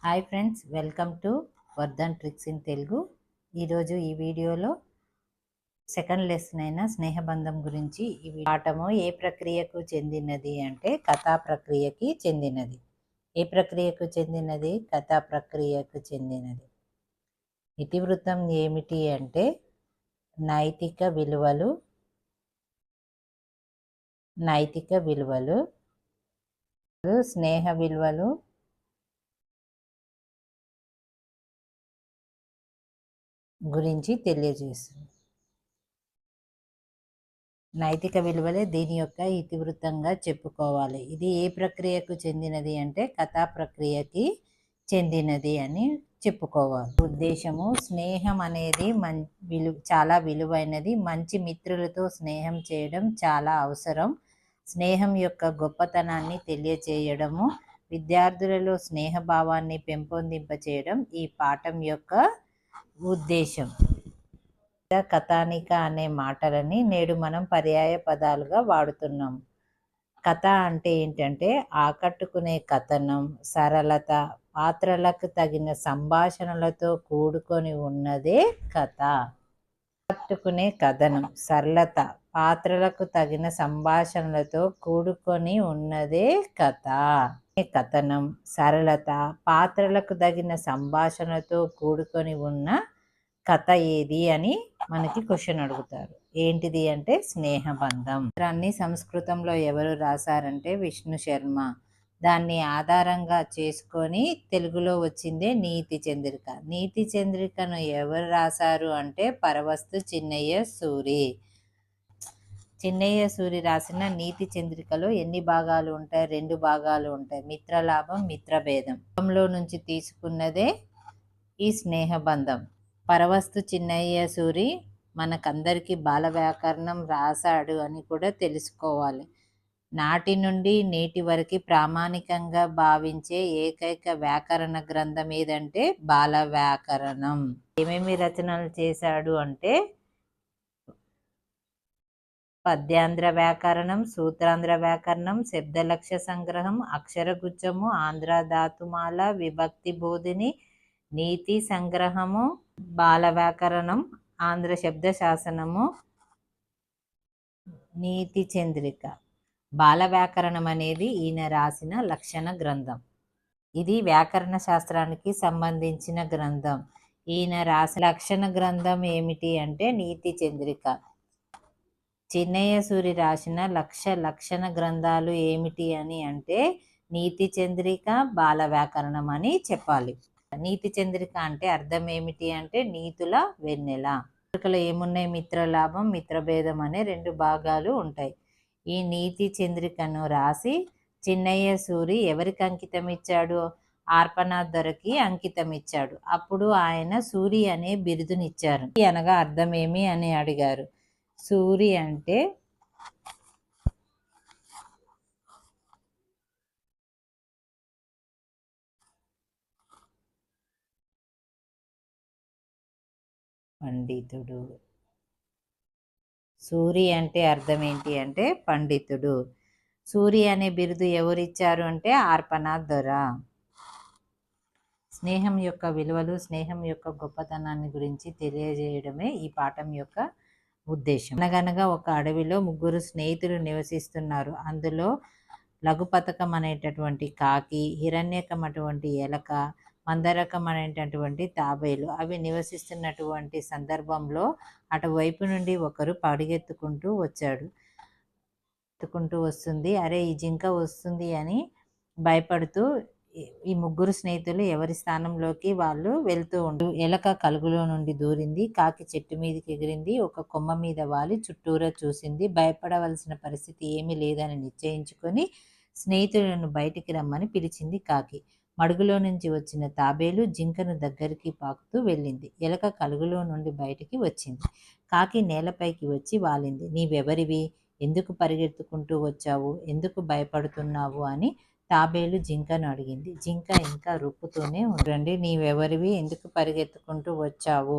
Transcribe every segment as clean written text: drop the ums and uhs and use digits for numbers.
Hi friends, welcome to Vardhan tricks in Telugu. ఈరోజు ఈ వీడియోలో సెకండ్ లెసన్ అయిన స్నేహబంధం గురించి ఈ పాఠము ఏ ప్రక్రియకు చెందినది అంటే కథా ప్రక్రియకి చెందినది. ఏ ప్రక్రియకు చెందినది? కథా ప్రక్రియకు చెందినది. ఇతివృత్తం ఏమిటి అంటే నైతిక విలువలు స్నేహ విలువలు గురించి తెలియజేస్తుంది. నైతిక విలువలే దీని యొక్క ఇతివృత్తంగా చెప్పుకోవాలి. ఇది ఏ ప్రక్రియకు చెందినది అంటే కథా ప్రక్రియకి చెందినది అని చెప్పుకోవాలి. ఉద్దేశము, స్నేహం అనేది చాలా విలువైనది. మంచి మిత్రులతో స్నేహం చేయడం చాలా అవసరం. స్నేహం యొక్క గొప్పతనాన్ని తెలియచేయడము, విద్యార్థులలో స్నేహభావాన్ని పెంపొందింపచేయడం ఈ పాఠం యొక్క ఉద్దేశం. కథానిక అనే మాటలని నేడు మనం పర్యాయ పదాలుగా వాడుతున్నాం. కథ అంటే ఏంటంటే ఆకట్టుకునే కథనం, సరళత, పాత్రలకు తగిన సంభాషణలతో కూడుకొని ఉన్నదే కథ. ఆకట్టుకునే కథనం, సరళత, పాత్రలకు తగిన సంభాషణలతో కూడుకొని ఉన్నదే కథ. కథనం, సరళత, పాత్రలకు తగిన సంభాషణతో కూడుకొని ఉన్న కథ ఏది అని మనకి క్వశ్చన్ అడుగుతారు. ఏంటిది అంటే స్నేహబంధం. దాన్ని సంస్కృతంలో ఎవరు రాశారంటే విష్ణు శర్మ. దాన్ని ఆధారంగా చేసుకొని తెలుగులో వచ్చిందే నీతి చంద్రిక. నీతి చంద్రికను ఎవరు రాశారు అంటే పరవస్తు చిన్నయ్య సూరి. చిన్నయ్య సూరి రాసిన నీతి చంద్రికలో ఎన్ని భాగాలు ఉంటాయి? 2 భాగాలు ఉంటాయి. మిత్రలాభం, మిత్రభేదం. లో నుంచి తీసుకున్నదే ఈ స్నేహబంధం. పరవస్తు చిన్నయ్య సూరి మనకందరికీ బాల వ్యాకరణం రాశాడు అని కూడా తెలుసుకోవాలి. నాటి నుండి నేటి వరకు ప్రామాణికంగా భావించే ఏకైక వ్యాకరణ గ్రంథం ఏదంటే బాల వ్యాకరణం. ఏమేమి రచనలు చేశాడు అంటే పద్యాంధ్ర వ్యాకరణం, సూత్రాంధ్ర వ్యాకరణం, శబ్దలక్ష్య సంగ్రహం, అక్షరగుచ్చము, ఆంధ్ర ధాతుమాల, విభక్తి బోధిని, నీతి సంగ్రహము, బాల వ్యాకరణం, ఆంధ్ర శబ్ద శాసనము, నీతి చంద్రిక. బాల వ్యాకరణం అనేది ఈయన రాసిన లక్షణ గ్రంథం. ఇది వ్యాకరణ శాస్త్రానికి సంబంధించిన గ్రంథం. ఈయన రాసిన లక్షణ గ్రంథం ఏమిటి అంటే నీతి చంద్రిక. చిన్నయ్య సూరి రాసిన లక్షణ గ్రంథాలు ఏమిటి అని అంటే నీతి చంద్రిక, బాల వ్యాకరణం అని చెప్పాలి. నీతి చంద్రిక అంటే అర్థం ఏమిటి అంటే నీతుల వెన్నెల. చంద్రికలో ఏమున్నాయి? మిత్రలాభం, మిత్రభేదం అనే 2 భాగాలు ఉంటాయి. ఈ నీతి చంద్రికను రాసి చిన్నయ్య సూరి ఎవరికి అంకితం ఇచ్చాడు? ఆర్పనాథ్ దొరకి అంకితం ఇచ్చాడు. అప్పుడు ఆయన సూరి అనే బిరుదునిచ్చారు. అనగా అర్థం ఏమి అని అడిగారు. సూరి అంటే పండితుడు. సూరి అంటే అర్థం ఏంటి అంటే పండితుడు. సూరి అనే బిరుదు ఎవరిచ్చారు అంటే ఆర్పనాథ్ దొర. స్నేహం యొక్క విలువలు, స్నేహం యొక్క గొప్పతనాన్ని గురించి తెలియజేయడమే ఈ పాఠం యొక్క ఉద్దేశం. అనగనగా ఒక అడవిలో 3 స్నేహితులు నివసిస్తున్నారు. అందులో లఘుపతకం అనేటటువంటి కాకి, హిరణ్యకం అటువంటి ఎలక, మందరకం అనేటటువంటి తాబేలు అవి నివసిస్తున్నటువంటి సందర్భంలో అటువైపు నుండి ఒకరు పరిగెత్తుకుంటూ వస్తుంది. అరే ఈ జింక వస్తుంది అని భయపడుతూ ఈ 3 స్నేహితులు ఎవరి స్థానంలోకి వాళ్ళు వెళ్తూ ఉంటూ ఎలక కలుగులో నుండి దూరింది. కాకి చెట్టు మీదకి ఎగిరింది. ఒక కొమ్మ మీద వాలి చుట్టూరా చూసింది. భయపడవలసిన పరిస్థితి ఏమీ లేదని నిశ్చయించుకొని స్నేహితులను బయటికి రమ్మని పిలిచింది కాకి. మడుగులో నుంచి వచ్చిన తాబేలు జింకను దగ్గరికి పాకుతూ వెళ్ళింది. ఎలక కలుగులో నుండి బయటికి వచ్చింది. కాకి నేలపైకి వచ్చి వాలింది. నీవెవరివి? ఎందుకు పరిగెత్తుకుంటూ వచ్చావు? ఎందుకు భయపడుతున్నావు అని తాబేలు జింకను అడిగింది. జింక ఇంకా రూపుతూనే ఉండండి. నీవెవరివి? ఎందుకు పరిగెత్తుకుంటూ వచ్చావు?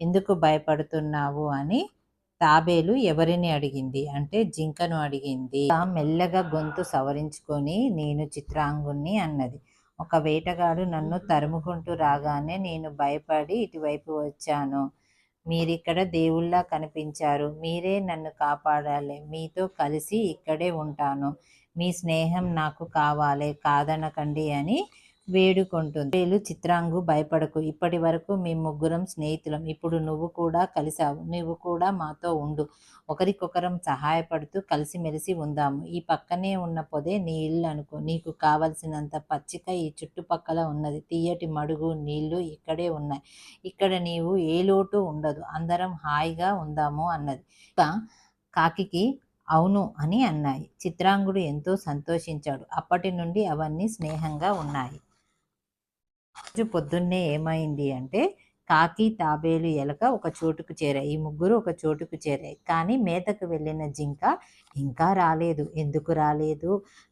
ఎందుకు భయపడుతున్నావు అని తాబేలు ఎవరిని అడిగింది అంటే జింకను అడిగింది. మెల్లగా గొంతు సవరించుకొని నేను చిత్రాంగుణ్ణి అన్నది. ఒక వేటగాడు నన్ను తరుముకుంటూ రాగానే నేను భయపడి ఇటువైపు వచ్చాను. మీరిక్కడ దేవుళ్ళా కనిపించారు. మీరే నన్ను కాపాడాలి. మీతో కలిసి ఇక్కడే ఉంటాను. మీ స్నేహం నాకు కావాలి, కాదనకండి అని వేడుకుంటుంది. చిత్రాంగు భయపడకు. ఇప్పటి వరకు మేము ముగ్గురం స్నేహితులం. ఇప్పుడు నువ్వు కూడా కలిసావు. నువ్వు కూడా మాతో ఉండు. ఒకరికొకరం సహాయపడుతూ కలిసిమెలిసి ఉందాము. ఈ పక్కనే ఉన్న పొదే నీ ఇల్లు అనుకో. నీకు కావలసినంత పచ్చిక ఈ చుట్టుపక్కల ఉన్నది. తీయటి మడుగు నీళ్లు ఇక్కడే ఉన్నాయి. ఇక్కడ నీవు ఏ లోటు ఉండదు. అందరం హాయిగా ఉందాము అన్నది. కాకికి అవును అని అన్నాయి. చిత్రాంగుడు ఎంతో సంతోషించాడు. అప్పటి నుండి అవన్నీ స్నేహంగా ఉన్నాయి. రోజు పొద్దున్నే ఏమైంది అంటే కాకి, తాబేలు, ఎలక ఒక చోటుకు చేరాయి. ఈ ముగ్గురు ఒక చోటుకు చేరాయి. కానీ మేతకు వెళ్ళిన జింక ఇంకా రాలేదు. ఎందుకు రాలేదు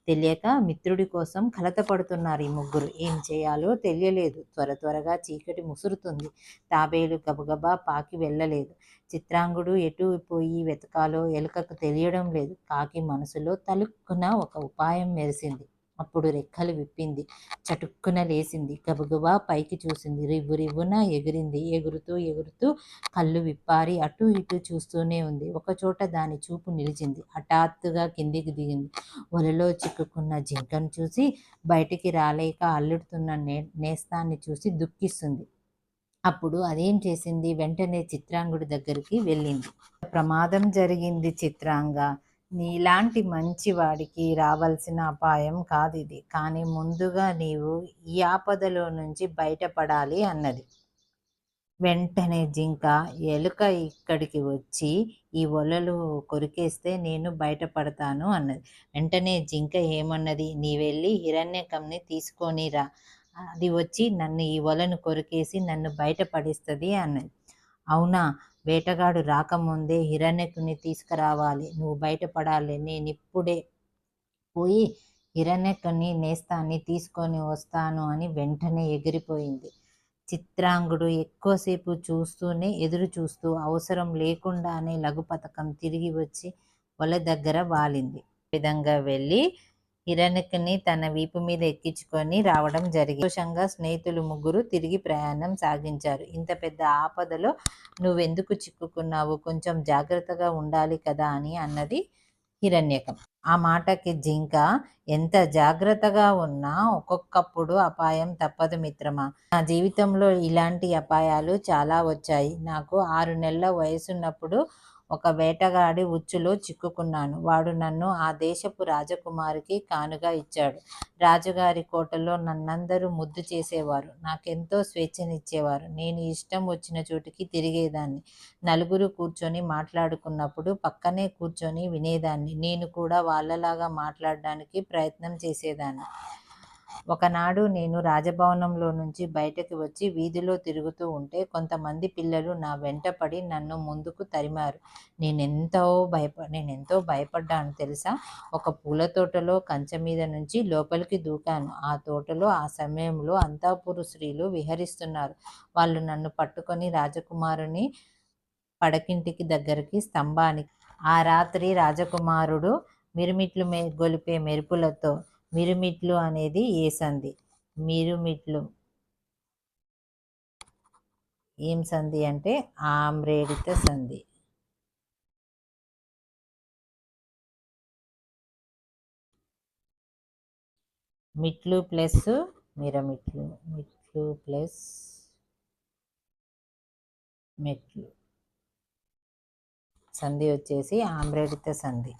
తెలియక మిత్రుడి కోసం కలత పడుతున్నారు ఈ ముగ్గురు. ఏం చేయాలో తెలియలేదు. త్వరగా చీకటి ముసురుతుంది. తాబేలు గబగబా పాకి వెళ్ళలేదు. చిత్రాంగుడు ఎటు పోయి వెతకాలో ఎలుకకు తెలియడం లేదు. కాకి మనసులో తలుక్కున ఒక ఉపాయం మెరిసింది. అప్పుడు రెక్కలు విప్పింది. చటుక్కున లేచింది. గబగబా పైకి చూసింది. రివ్వున ఎగిరింది. ఎగురుతూ కళ్ళు విప్పారి అటూ ఇటూ చూస్తూనే ఉంది. ఒకచోట దాని చూపు నిలిచింది. హఠాత్తుగా కిందికి దిగింది. వలలో చిక్కుకున్న జింకను చూసి బయటికి రాలేక అల్లుడుతున్న నేస్తాన్ని చూసి దుఃఖిస్తుంది. అప్పుడు అదేం చేసింది? వెంటనే చిత్రాంగుడి దగ్గరికి వెళ్ళింది. ప్రమాదం జరిగింది చిత్రాంగ. నీలాంటి మంచివాడికి రావాల్సిన అపాయం కాదిది. కానీ ముందుగా నీవు ఈ ఆపదలో నుంచి బయటపడాలి అన్నది. వెంటనే జింక, ఎలుక ఇక్కడికి వచ్చి ఈ వలలు కొరికేస్తే నేను బయటపడతాను అన్నది. వెంటనే జింక ఏమన్నది? నీ వెళ్ళి హిరణ్యకంని తీసుకొని రా. అది వచ్చి నన్ను ఈ వలను కొరికేసి నన్ను బయటపడిస్తుంది అన్నది. అవునా? వేటగాడు రాకముందే హిరణ్యకుని తీసుకురావాలి. నువ్వు బయటపడాలి. నేనిప్పుడే పోయి హిరణ్యకుని నేస్తాన్ని తీసుకొని వస్తాను అని వెంటనే ఎగిరిపోయింది. చిత్రాంగుడు ఎక్కువసేపు ఎదురు చూస్తూ అవసరం లేకుండానే లఘు పథకం తిరిగి వచ్చి వల దగ్గర వాలింది. విధంగా వెళ్ళి హిరణ్యకుని తన వీపు మీద ఎక్కించుకొని రావడం జరిగింది. సంతోషంగా స్నేహితులు ముగ్గురు తిరిగి ప్రయాణం సాగించారు. ఇంత పెద్ద ఆపదలో నువ్వెందుకు చిక్కుకున్నావు? కొంచెం జాగ్రత్తగా ఉండాలి కదా అని అన్నది హిరణ్యకం. ఆ మాటకి జింక, ఎంత జాగ్రత్తగా ఉన్నా ఒక్కొక్కప్పుడు అపాయం తప్పదు మిత్రమా. నా జీవితంలో ఇలాంటి అపాయాలు చాలా వచ్చాయి. నాకు 6 నెలల వయసున్నప్పుడు ఒక వేటగాడి ఉచ్చులో చిక్కుకున్నాను. వాడు నన్ను ఆ దేశపు రాజకుమారికి కానుగా ఇచ్చాడు. రాజుగారి కోటలో నన్నందరూ ముద్దు చేసేవారు. నాకెంతో స్వేచ్ఛనిచ్చేవారు. నేను ఇష్టం వచ్చిన చోటికి తిరిగేదాన్ని. నలుగురు కూర్చొని మాట్లాడుకున్నప్పుడు పక్కనే కూర్చొని వినేదాన్ని. నేను కూడా వాళ్ళలాగా మాట్లాడడానికి ప్రయత్నం చేసేదాన్ని. ఒకనాడు నేను రాజభవనంలో నుంచి బయటకు వచ్చి వీధిలో తిరుగుతూ ఉంటే కొంతమంది పిల్లలు నా వెంట పడి నన్ను ముందుకు తరిమారు. నేనెంతో భయపడ్డాను తెలుసా. ఒక పూల తోటలో కంచె మీద నుంచి లోపలికి దూకాను. ఆ తోటలో ఆ సమయంలో అంతఃపుర స్త్రీలు విహరిస్తున్నారు. వాళ్ళు నన్ను పట్టుకొని రాజకుమారుని పడకింటికి దగ్గరికి స్తంభానికి. ఆ రాత్రి రాజకుమారుడు మిరుమిట్లు గొలిపే మెరుపులతో, మిరుమిట్లు అనేది ఏ సంధి? మిరుమిట్లు ఏం సంధి అంటే ఆమ్రేడిత సంధి. మిట్లు ప్లస్ మిరమిట్లు, మిట్లు ప్లస్ మెట్లు, సంధి వచ్చేసి ఆమ్రేడిత సంధి.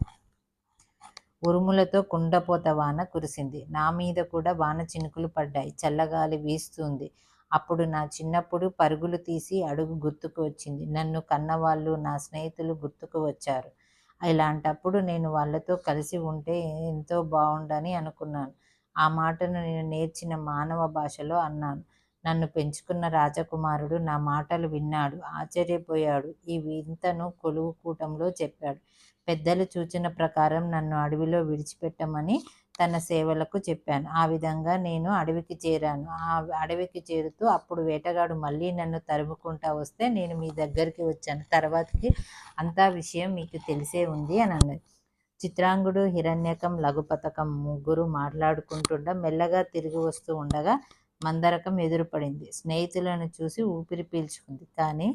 ఉరుములతో కుండపోత వాన కురిసింది. నా మీద కూడా వాన చినుకులు పడ్డాయి. చల్లగాలి వీస్తుంది. అప్పుడు నా చిన్నప్పుడు పరుగులు తీసి అడుగు గుర్తుకు వచ్చింది. నన్ను కన్నవాళ్ళు, నా స్నేహితులు గుర్తుకు వచ్చారు. ఇలాంటప్పుడు నేను వాళ్ళతో కలిసి ఉంటే ఎంతో బాగుండని అనుకున్నాను. ఆ మాటను నేను నేర్చిన మానవ భాషలో అన్నాను. నన్ను పెంచుకున్న రాజకుమారుడు నా మాటలు విన్నాడు. ఆశ్చర్యపోయాడు. ఈ వింతను కొలువు కూటంలో చెప్పాడు. పెద్దలు సూచన ప్రకారం నన్ను అడవిలో విడిచిపెట్టమని తన సేవలకు చెప్పాను. ఆ విధంగా నేను అడవికి చేరాను. ఆ అడవికి చేరుతూ అప్పుడు వేటగాడు మళ్ళీ నన్ను తరుముకుంటా వస్తే నేను మీ దగ్గరికి వచ్చాను. తర్వాతకి అంతా విషయం మీకు తెలిసే ఉంది అని అన్నది. చిత్రాంగుడు, హిరణ్యకం, లఘుపతకం ముగ్గురు మాట్లాడుకుంటుండగా మెల్లగా తిరిగి వస్తూ ఉండగా మందరకం ఎదురుపడింది. స్నేహితులను చూసి ఊపిరి పీల్చుకుంది. కానీ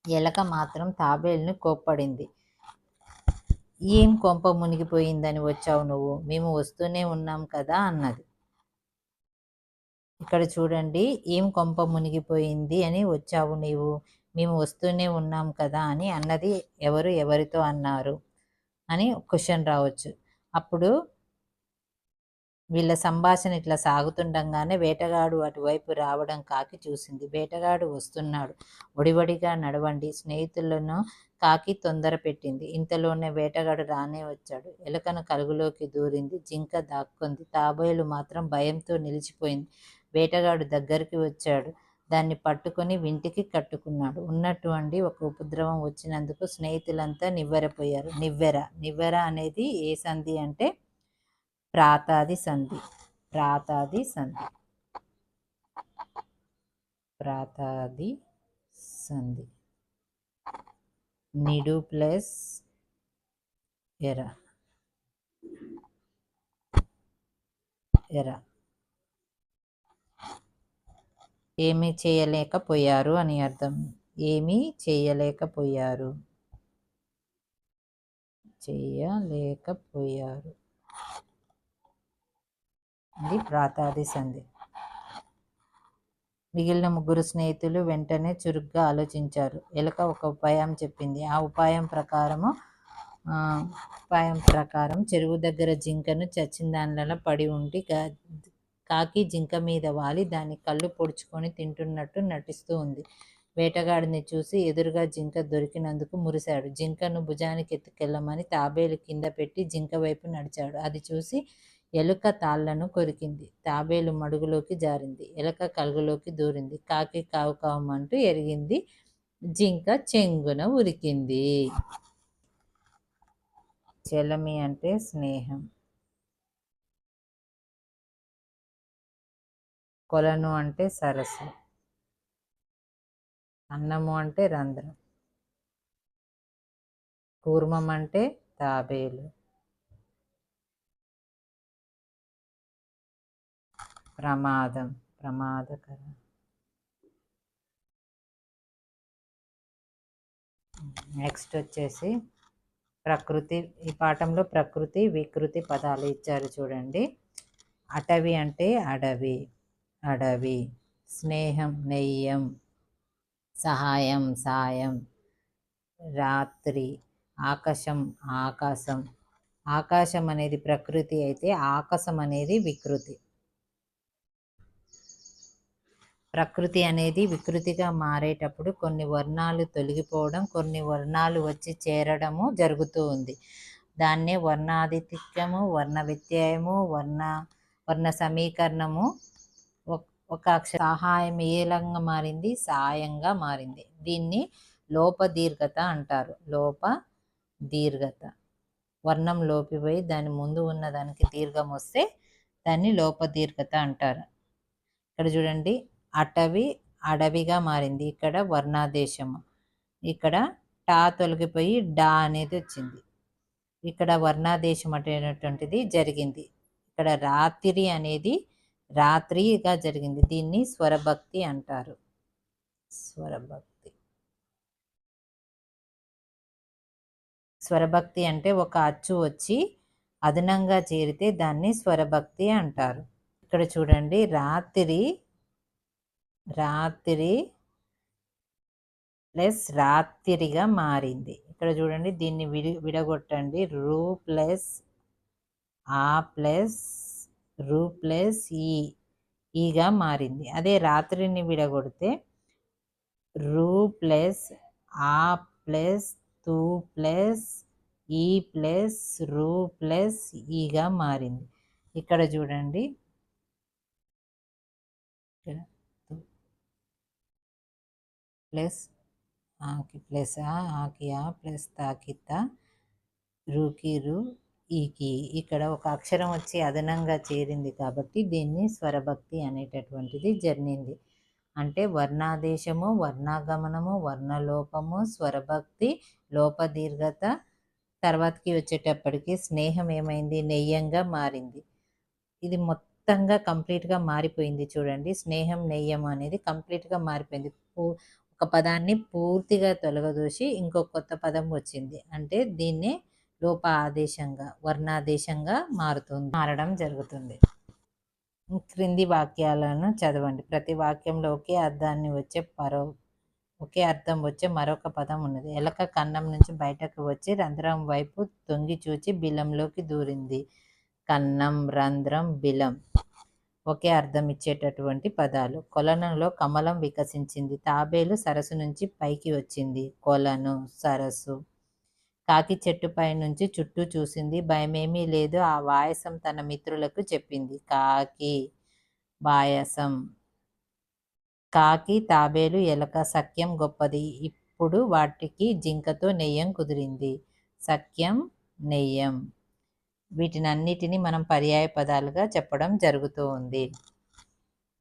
ఎలక మాత్రం తాబేలుని కోప్పడింది. ఏం కొంప మునిగిపోయిందని వచ్చావు నువ్వు? మేము వస్తూనే ఉన్నాం కదా అన్నది. ఇక్కడ చూడండి, ఏం కొంప మునిగిపోయింది అని వచ్చావు నీవు? మేము వస్తూనే ఉన్నాం కదా అని అన్నది ఎవరు? ఎవరితో అన్నారు అని క్వశ్చన్ రావచ్చు. అప్పుడు వీళ్ళ సంభాషణ ఇట్లా సాగుతుండగానే వేటగాడు అటువైపు రావడం కాకి చూసింది. వేటగాడు వస్తున్నాడు, ఒడివడిగా నడవండి. స్నేహితులను కాకి తొందర పెట్టింది. ఇంతలోనే వేటగాడు రానే వచ్చాడు. ఎలుకను కలుగులోకి దూరింది. జింక దాక్కుంది. తాబేలు మాత్రం భయంతో నిలిచిపోయింది. వేటగాడు దగ్గరికి వచ్చాడు. దాన్ని పట్టుకొని వింటికి కట్టుకున్నాడు. ఉన్నటువంటి ఒక ఉపద్రవం వచ్చినందుకు స్నేహితులంతా నివ్వెరపోయారు. నివ్వెర అనేది ఏ సంధి అంటే ప్రాతాది సంధి. ప్రాతాది సంధి. ప్రాతాది సంధి. నిడు ప్లస్ ఎర. ఎర ఏమీ చేయలేకపోయారు అని అర్థం. ఏమీ చేయలేకపోయారు. చేయలేకపోయారు ఇది ప్రాతాది సంధి. మిగిలిన ముగ్గురు స్నేహితులు వెంటనే చురుగ్గా ఆలోచించారు. ఎలుక ఒక ఉపాయం చెప్పింది. ఆ ఉపాయం ప్రకారం చెరువు దగ్గర జింకను చచ్చిన దానిలో పడి ఉండి కాకి జింక మీద వాలి దాని కళ్ళు పొడుచుకొని తింటున్నట్టు నటిస్తూ ఉంది. వేటగాడిని చూసి ఎదురుగా జింక దొరికినందుకు మురిశాడు. జింకను భుజానికి ఎత్తుకెళ్ళమని తాబేలు కింద పెట్టి జింక వైపు నడిచాడు. అది చూసి ఎలుక తాళ్లను కొరికింది. తాబేలు మడుగులోకి జారింది. ఎలుక కలుగులోకి దూరింది. కాకి కావు కావమంటూ ఎరిగింది. జింక చెంగున ఉరికింది. చెలమి అంటే స్నేహం. కొలను అంటే సరస్సు. అన్నము అంటే రంధ్రం. కూర్మం అంటే తాబేలు. ప్రమాదం, ప్రమాదకరం. నెక్స్ట్ వచ్చేసి ప్రకృతి. ఈ పాఠంలో ప్రకృతి, వికృతి పదాలు ఇచ్చారు చూడండి. అటవి అంటే అడవి, అడవి. స్నేహం, నెయ్యం. సహాయం, సాయం. రాత్రి. ఆకాశం, ఆకాశం. ఆకాశం అనేది ప్రకృతి అయితే ఆకాశం అనేది వికృతి. ప్రకృతి అనేది వికృతిగా మారేటప్పుడు కొన్ని వర్ణాలు తొలగిపోవడం, కొన్ని వర్ణాలు వచ్చి చేరడము జరుగుతూ ఉంది. దాన్నే వర్ణాధిక్యము, వర్ణ వ్యత్యయము, వర్ణ సమీకరణము. ఒక సహాయం ఏలంగా మారింది? సాయంగా మారింది. దీన్ని లోపదీర్ఘత అంటారు. లోపదీర్ఘత. వర్ణం లోపిపోయి దాని ముందు ఉన్న దానికి దీర్ఘం వస్తే దాన్ని లోపదీర్ఘత అంటారు. ఇక్కడ చూడండి, అటవి అడవిగా మారింది. ఇక్కడ వర్ణాదేశము. ఇక్కడ టా తొలగిపోయి డా అనేది వచ్చింది. ఇక్కడ వర్ణాదేశం అనేటువంటిది జరిగింది. ఇక్కడ రాత్రి అనేది రాత్రిగా జరిగింది. దీన్ని స్వరభక్తి అంటారు. స్వరభక్తి. స్వరభక్తి అంటే ఒక అచ్చు వచ్చి అదనంగా చేరితే దాన్ని స్వరభక్తి అంటారు. ఇక్కడ చూడండి, రాత్రి ప్లస్ రాత్రిగా మారింది. ఇక్కడ చూడండి, దీన్ని విడగొట్టండి. రూ ప్లస్ ఆ ప్లస్ రూ ప్లస్ ఈగా మారింది. అదే రాత్రిని విడగొడితే రూ ప్లస్ ఆ ప్లస్ తూ ప్లస్ ఈ ప్లస్ రూ ప్లస్ ఈగా మారింది. ఇక్కడ చూడండి, ప్లస్ ఆకి ప్లస్ ఆకి ఆ ప్లస్ తాకిత రూకి రు ఈకి. ఇక్కడ ఒక అక్షరం వచ్చి అదనంగా చేరింది కాబట్టి దీన్ని స్వరభక్తి అనేటటువంటిది జరిగింది. అంటే వర్ణాదేశము, వర్ణాగమనము, వర్ణలోపము, స్వరభక్తి, లోపదీర్ఘత, తర్వాతకి వచ్చేటప్పటికి స్నేహం ఏమైంది, నెయ్యంగా మారింది. ఇది మొత్తంగా కంప్లీట్‌గా మారిపోయింది చూడండి. స్నేహం, నెయ్యం అనేది కంప్లీట్‌గా మారిపోయింది. ఒక పదాన్ని పూర్తిగా తొలగదోసి ఇంకో కొత్త పదం వచ్చింది. అంటే దీన్నే లోప ఆదేశంగా, వర్ణాదేశంగా మారడం జరుగుతుంది. క్రింది వాక్యాలను చదవండి. ప్రతి వాక్యంలో ఒకే అర్థం వచ్చే మరొక పదం ఉన్నది. ఎలక కన్నం నుంచి బయటకు వచ్చి రంధ్రం వైపు తొంగి చూచి బిలంలోకి దూరింది. కన్నం, రంధ్రం, బిలం ఒకే అర్థం ఇచ్చేటటువంటి పదాలు. కొలనులో కమలం వికసించింది. తాబేలు సరస్సు నుంచి పైకి వచ్చింది. కొలను, సరస్సు. కాకి చెట్టుపై నుంచి చుట్టూ చూసింది. భయమేమీ లేదు. ఆ వాయసం తన మిత్రులకు చెప్పింది. కాకి, వాయసం. కాకి, తాబేలు, ఎలక సఖ్యం గొప్పది. ఇప్పుడు వాటికి జింకతో నెయ్యం కుదిరింది. సఖ్యం, నెయ్యం. వీటినన్నిటినీ మనం పర్యాయ పదాలుగా చెప్పడం జరుగుతూ ఉంది.